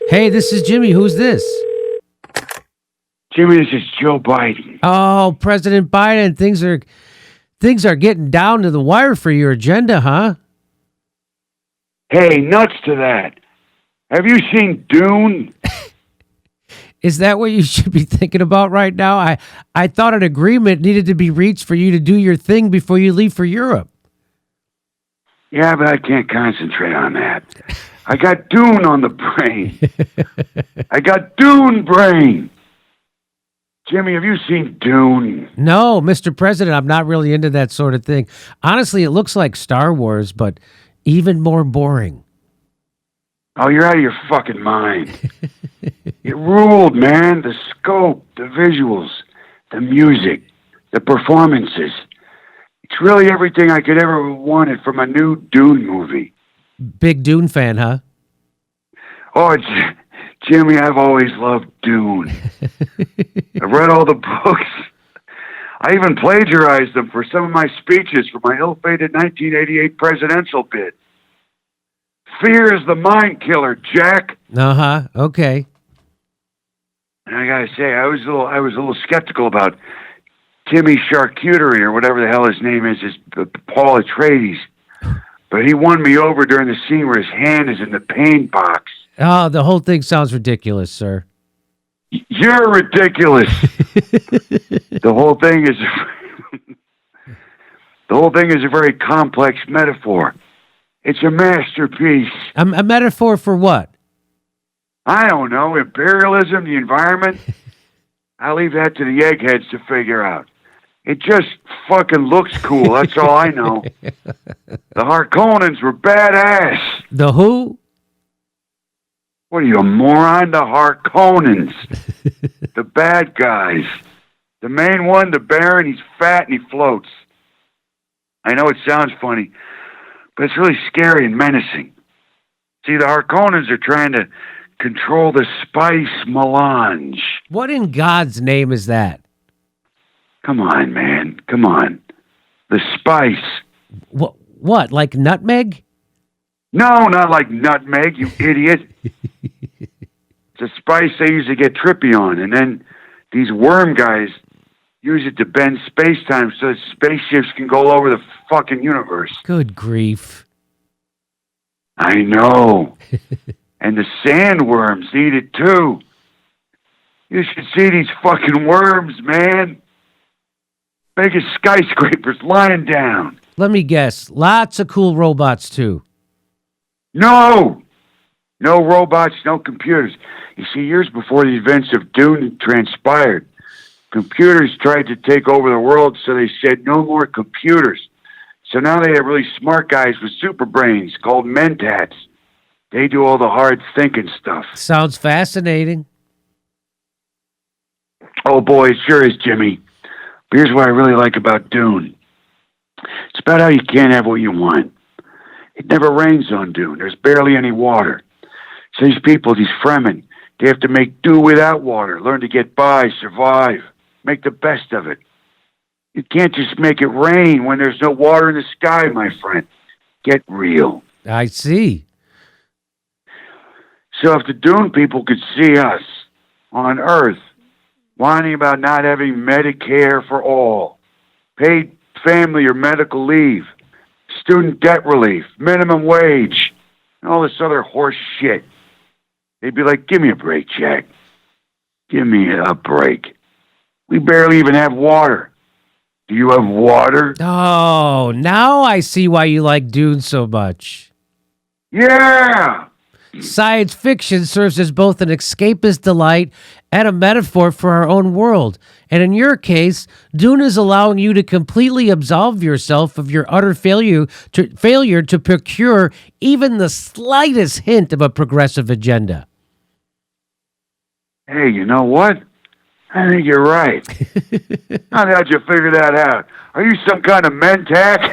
Hey, this is Jimmy. Who's this? Jimmy, this is Joe Biden. Oh, President Biden. Things are getting down to the wire for your agenda, huh? Hey, nuts to that. Have you seen Dune? Is that what you should be thinking about right now? I thought an agreement needed to be reached for you to do your thing before you leave for Europe. Yeah, but I can't concentrate on that. I got Dune on the brain. I got Dune brain. Jimmy, have you seen Dune? No, Mr. President, I'm not really into that sort of thing. Honestly, it looks like Star Wars, but even more boring. Oh, you're out of your fucking mind. It ruled, man. The scope, the visuals, the music, the performances. It's really everything I could ever have wanted from a new Dune movie. Big Dune fan, huh? Oh, Jimmy, I've always loved Dune. I've read all the books. I even plagiarized them for some of my speeches for my ill-fated 1988 presidential bid. Fear is the mind killer, Jack. Uh-huh. Okay. And I gotta say, I was a little skeptical about Timmy Charcuterie, or whatever the hell his name is Paul Atreides. But he won me over during the scene where his hand is in the paint box. Oh, the whole thing sounds ridiculous, sir. You're ridiculous. The whole thing is a very complex metaphor. It's a masterpiece. A metaphor for what? I don't know. Imperialism, the environment. I'll leave that to the eggheads to figure out. It just fucking looks cool. That's all I know. The Harkonnens were badass. The who? What are you, a moron? The Harkonnens. The bad guys. The main one, the Baron, he's fat and he floats. I know it sounds funny, but it's really scary and menacing. See, the Harkonnens are trying to control the spice melange. What in God's name is that? Come on, man. Come on. The spice. What? Like nutmeg? No, not like nutmeg, you idiot. It's a spice they usually get trippy on, and then these worm guys use it to bend space-time so that spaceships can go all over the fucking universe. Good grief. I know. And the sandworms eat it too. You should see these fucking worms, man. Biggest skyscrapers lying down. Let me guess. Lots of cool robots, too. No! No robots, no computers. You see, years before the events of Dune transpired, computers tried to take over the world, so they said no more computers. So now they have really smart guys with super brains called mentats. They do all the hard thinking stuff. Sounds fascinating. Oh boy, it sure is, Jimmy. But here's what I really like about Dune. It's about how you can't have what you want. It never rains on Dune. There's barely any water. So these people, these Fremen, they have to make do without water, learn to get by, survive, make the best of it. You can't just make it rain when there's no water in the sky, my friend. Get real. I see. So if the Dune people could see us on Earth whining about not having Medicare for all, paid family or medical leave, student debt relief, minimum wage, and all this other horse shit, they'd be like, give me a break, Jack. Give me a break. We barely even have water. Do you have water? Oh, now I see why you like Dune so much. Yeah! Science fiction serves as both an escapist delight and a metaphor for our own world. And in your case, Dune is allowing you to completely absolve yourself of your utter failure to procure even the slightest hint of a progressive agenda. Hey, you know what? I think you're right. How'd you figure that out? Are you some kind of mentat?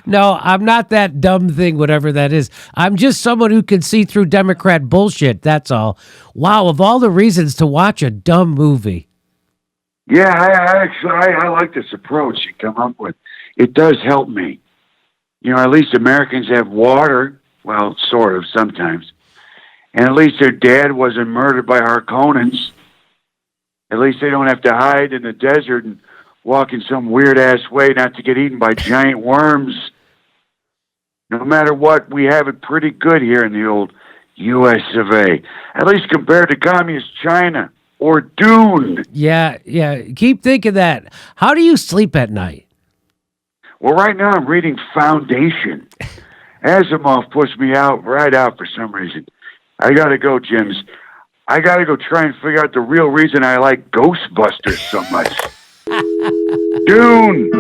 No, I'm not that dumb thing, whatever that is. I'm just someone who can see through Democrat bullshit, that's all. Wow, of all the reasons to watch a dumb movie. Yeah, I like this approach you come up with. It does help me. You know, at least Americans have water. Well, sort of, sometimes. And at least their dad wasn't murdered by Harkonnens. At least they don't have to hide in the desert and walk in some weird-ass way not to get eaten by giant worms. No matter what, we have it pretty good here in the old U.S. of A. At least compared to communist China or DUNE. Yeah. Keep thinking that. How do you sleep at night? Well, right now I'm reading Foundation. Asimov pushed me right out for some reason. I gotta go, Jims. I gotta go try and figure out the real reason I like Ghostbusters so much. DUNE!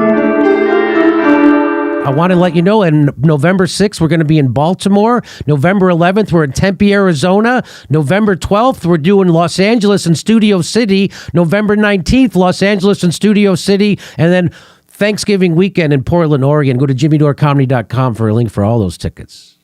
I want to let you know, on November 6th, we're going to be in Baltimore. November 11th, we're in Tempe, Arizona. November 12th, we're doing Los Angeles and Studio City. November 19th, Los Angeles and Studio City. And then Thanksgiving weekend in Portland, Oregon. Go to jimmydorecomedy.com for a link for all those tickets.